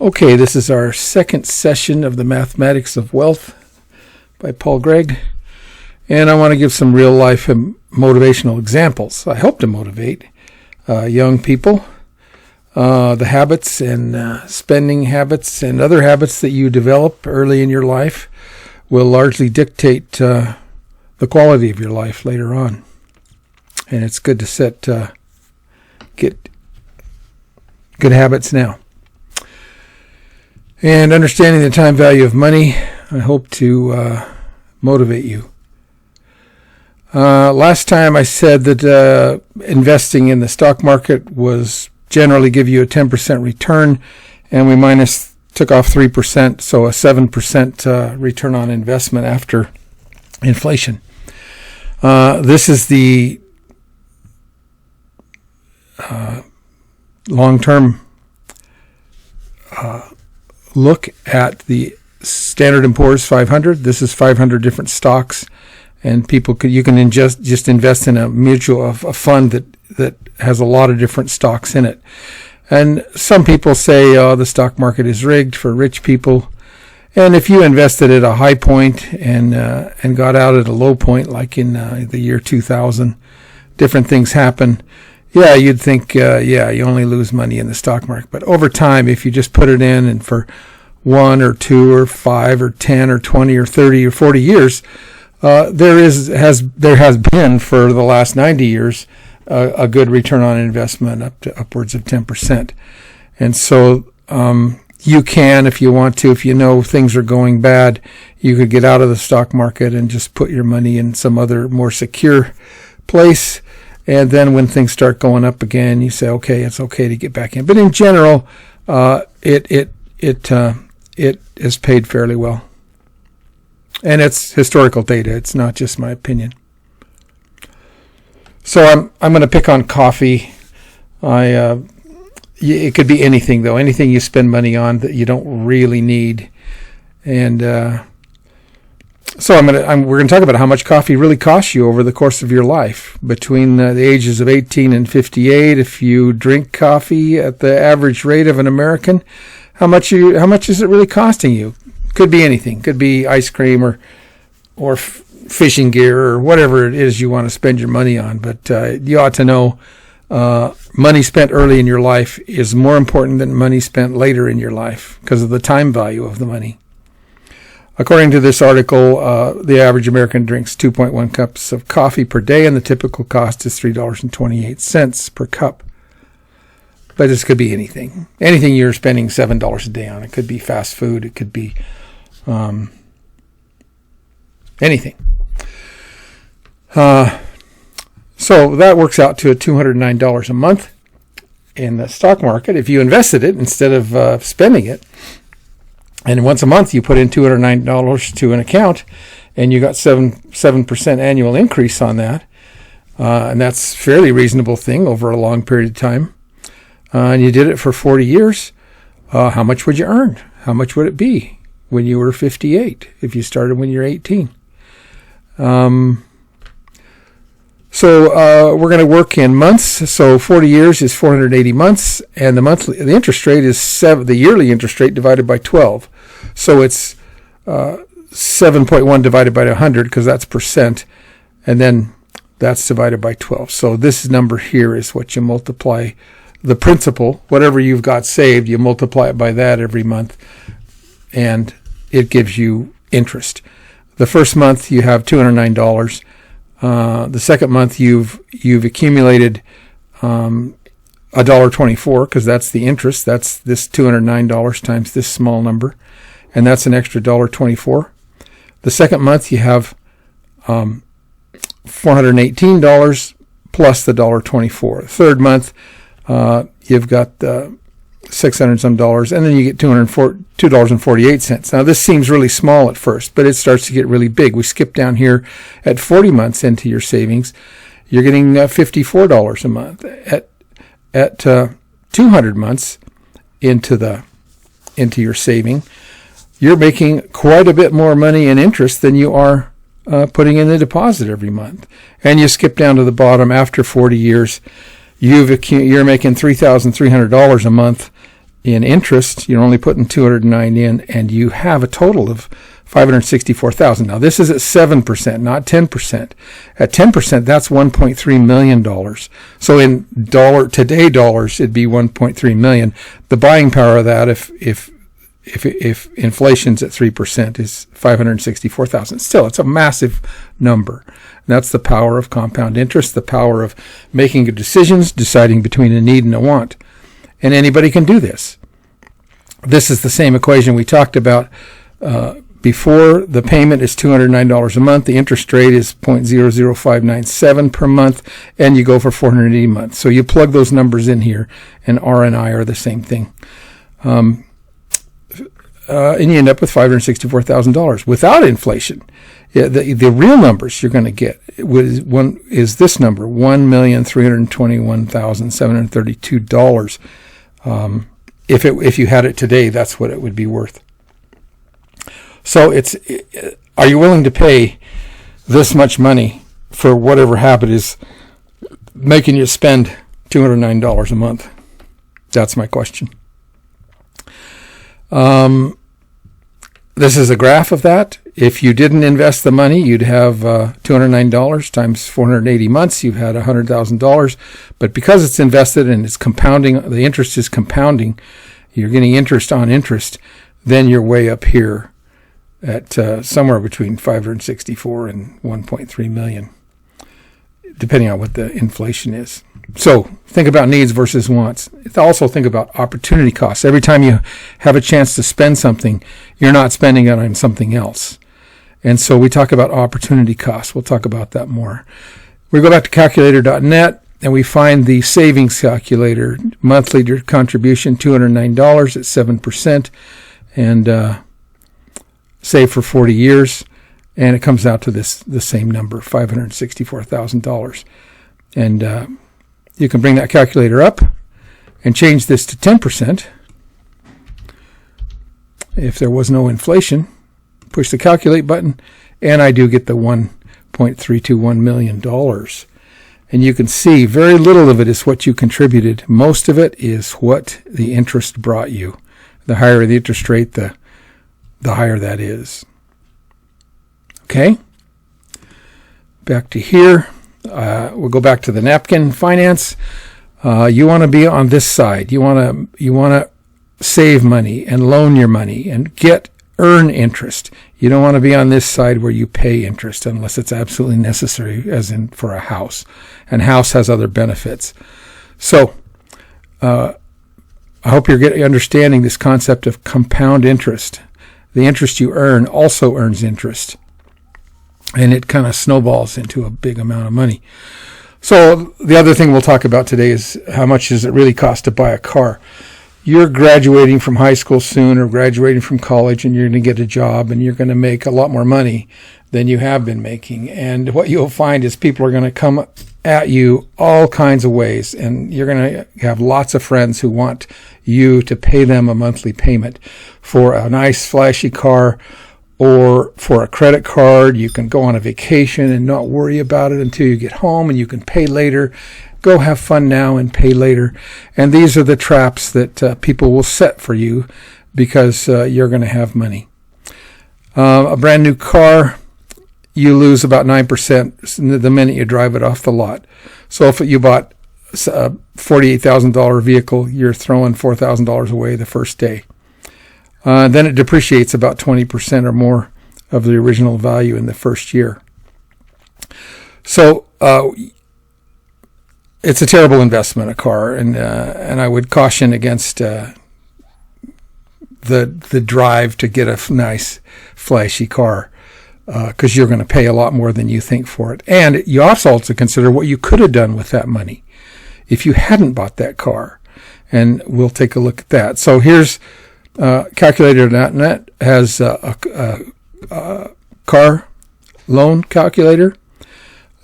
Okay, this is our second session of the Mathematics of Wealth by Paul Gregg, and I want to give some real-life motivational examples. I hope to motivate young people. The habits and spending habits and other habits that you develop early in your life will largely dictate the quality of your life later on. And it's good to get good habits now. And understanding the time value of money, I hope to motivate you. Last time I said that investing in the stock market was generally give you a 10% return, and we took off 3%, so a 7% return on investment after inflation. This is the long-term look at the Standard & Poor's 500. This is 500 different stocks, and you can just invest in a fund that has a lot of different stocks in it. And some people say, the stock market is rigged for rich people. And if you invested at a high point and got out at a low point, like in the year 2000, different things happen. Yeah, you'd think, you only lose money in the stock market. But over time, if you just put it in and for 1 or 2 or 5 or 10 or 20 or 30 or 40 years, there has been for the last 90 years a good return on investment up to upwards of 10%. And so you can, if you want to, if you know things are going bad, you could get out of the stock market and just put your money in some other more secure place. And then when things start going up again, you say, okay, it's okay to get back in. But in general, it is paid fairly well. And it's historical data. It's not just my opinion. So I'm going to pick on coffee. It could be anything, though. Anything you spend money on that you don't really need. And so we're going to talk about how much coffee really costs you over the course of your life. Between the ages of 18 and 58, if you drink coffee at the average rate of an American, how much is it really costing you? Could be anything. Could be ice cream or fishing gear or whatever it is you want to spend your money on. But you ought to know money spent early in your life is more important than money spent later in your life because of the time value of the money. According to this article, the average American drinks 2.1 cups of coffee per day, and the typical cost is $3.28 per cup. But this could be anything. Anything you're spending $7 a day on. It could be fast food. It could be anything. So that works out to $209 a month in the stock market. If you invested it instead of spending it, and once a month you put in $209 to an account, and you got 7% annual increase on that, and that's a fairly reasonable thing over a long period of time, and you did it for 40 years, how much would you earn? How much would it be when you were 58 if you started when you're 18? So we're going to work in months. So 40 years is 480 months, and the interest rate is the yearly interest rate divided by 12. So it's 7.1 divided by 100 because that's percent, and then that's divided by 12. So this number here is what you multiply the principal, whatever you've got saved, you multiply it by that every month, and it gives you interest. The first month you have $209. The second month you've accumulated $1.24 because that's the interest. That's this $209 times this small number, and that's an extra $1.24. The second month you have $418 plus the $1.24. Third month you've got $600 some dollars, and then you get $2.48. Now this seems really small at first, but it starts to get really big. We skip down here at 40 months into your savings. You're getting $54 a month. At 200 months into your saving, you're making quite a bit more money in interest than you are putting in the deposit every month. And you skip down to the bottom after 40 years. You're making $3,300 a month in interest. You're only putting 209 in, and you have a total of 564,000. Now this is at 7%, not 10%. At 10%, that's $1.3 million. So in today dollars, it'd be 1.3 million. The buying power of that, if inflation's at 3%, is 564,000. Still, it's a massive number. And that's the power of compound interest, the power of making decisions, deciding between a need and a want. And anybody can do this. This is the same equation we talked about before. The payment is $209 a month. The interest rate is 0.00597 per month, and you go for 480 months. So you plug those numbers in here, and R and I are the same thing. And you end up with $564,000 without inflation. Yeah, the real numbers you're going to get is this number, $1,321,732. If you had it today, that's what it would be worth. So are you willing to pay this much money for whatever habit is making you spend $209 a month? That's my question. This is a graph of that. If you didn't invest the money, you'd have $209 times 480 months. You've had $100,000. But because it's invested and it's compounding, the interest is compounding, you're getting interest on interest, then you're way up here at somewhere between 564 and 1.3 million, depending on what the inflation is. So think about needs versus wants. Also think about opportunity costs. Every time you have a chance to spend something, you're not spending it on something else. And so we talk about opportunity costs. We'll talk about that more. We go back to calculator.net and we find the savings calculator, monthly contribution, $209 at 7%, and save for 40 years. And it comes out to the same number, $564,000. And you can bring that calculator up and change this to 10%. If there was no inflation, push the calculate button, and I do get the $1.321 million. And you can see very little of it is what you contributed. Most of it is what the interest brought you. The higher the interest rate, the higher that is. Okay? Back to here. We'll go back to the Napkin Finance. You want to be on this side. You want to save money and loan your money and earn interest. You don't want to be on this side where you pay interest unless it's absolutely necessary, as in for a house. And house has other benefits. So I hope you're understanding this concept of compound interest. The interest you earn also earns interest. And it kind of snowballs into a big amount of money. So the other thing we'll talk about today is how much does it really cost to buy a car? You're graduating from high school soon or graduating from college, and you're going to get a job and you're going to make a lot more money than you have been making. And what you'll find is people are going to come at you all kinds of ways, and you're going to have lots of friends who want you to pay them a monthly payment for a nice flashy car or for a credit card. You can go on a vacation and not worry about it until you get home, and you can pay later. Go have fun now and pay later. And these are the traps that people will set for you because you're going to have money. A brand new car, you lose about 9% the minute you drive it off the lot. So if you bought a $48,000 vehicle, you're throwing $4,000 away the first day. Then it depreciates about 20% or more of the original value in the first year. So it's a terrible investment, a car, and I would caution against the drive to get a nice, flashy car, because you're going to pay a lot more than you think for it. And you also have to consider what you could have done with that money if you hadn't bought that car. And we'll take a look at that. So here's calculator.net has a car loan calculator.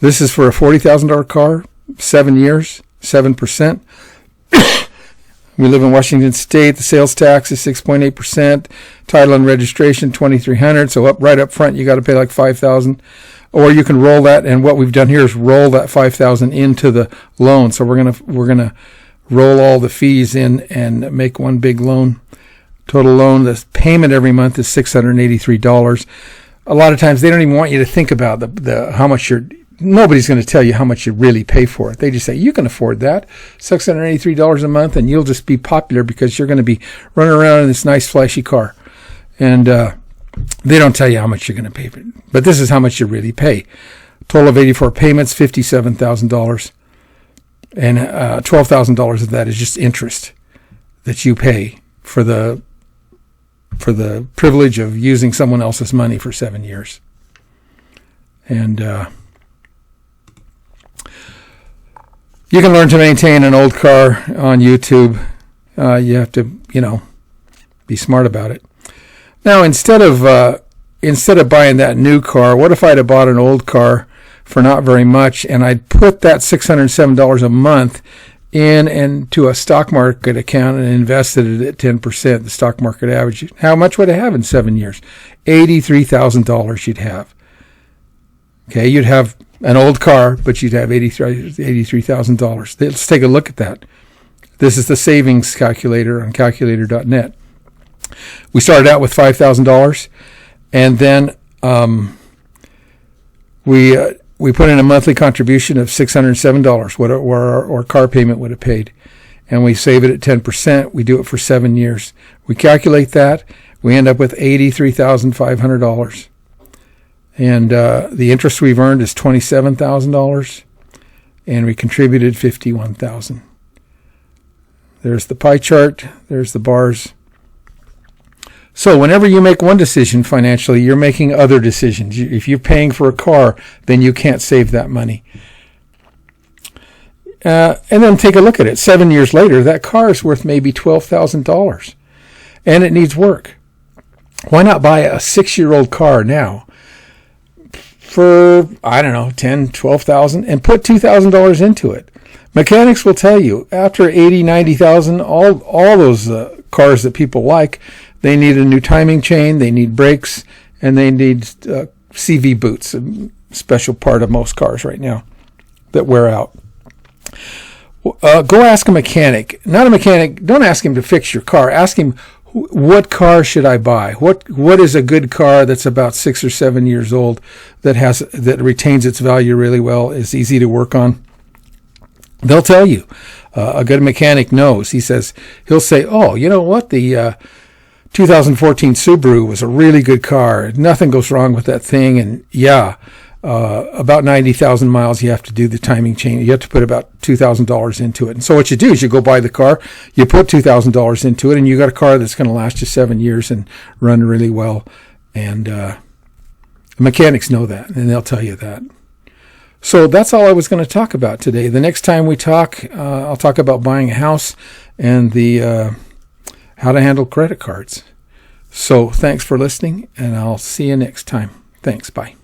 This is for a $40,000 car, 7 years, 7%. We live in Washington State. The sales tax is 6.8%. Title and registration $2,300. So right up front, you got to pay like $5,000. Or you can roll that, and what we've done here is roll that $5,000 into the loan. So we're gonna roll all the fees in and make one big loan. Total loan, the payment every month is $683. A lot of times they don't even want you to think about the how much nobody's going to tell you how much you really pay for it. They just say, you can afford that, $683 a month, and you'll just be popular because you're going to be running around in this nice flashy car. And they don't tell you how much you're going to pay for it. But this is how much you really pay. Total of 84 payments, $57,000. And $12,000 of that is just interest that you pay for the privilege of using someone else's money for 7 years. And you can learn to maintain an old car on YouTube. You have to, be smart about it. Now, instead of buying that new car, what if I'd have bought an old car for not very much, and I'd put that $607 a month into a stock market account and invested it at 10%, the stock market average? How much would I have in 7 years? $83,000 you'd have. Okay, you'd have an old car, but you'd have $83,000. Let's take a look at that. This is the savings calculator on calculator.net. We started out with $5,000, and then we put in a monthly contribution of $607, what our car payment would have paid, and we save it at 10%. We do it for 7 years. We calculate that. We end up with $83,500. And the interest we've earned is $27,000, and we contributed $51,000. There's the pie chart. There's the bars. So whenever you make one decision financially, you're making other decisions. If you're paying for a car, then you can't save that money. And then take a look at it. 7 years later, that car is worth maybe $12,000, and it needs work. Why not buy a 6-year-old car now for, $10,000, $12,000, and put $2,000 into it? Mechanics will tell you, after $80,000, $90,000, all those cars that people like, they need a new timing chain, they need brakes, and they need CV boots, a special part of most cars right now that wear out. Go ask a mechanic. Not a mechanic, don't ask him to fix your car. Ask him, what car should I buy? What is a good car that's about 6 or 7 years old, that retains its value really well, is easy to work on? They'll tell you. A good mechanic knows. He'll say, oh, you know what? The 2014 Subaru was a really good car. Nothing goes wrong with that thing. And about 90,000 miles, you have to do the timing chain. You have to put about $2,000 into it. And so what you do is you go buy the car, you put $2,000 into it, and you got a car that's going to last you 7 years and run really well. And mechanics know that, and they'll tell you that. So that's all I was going to talk about today. The next time we talk, I'll talk about buying a house and the how to handle credit cards. So thanks for listening, and I'll see you next time. Thanks. Bye.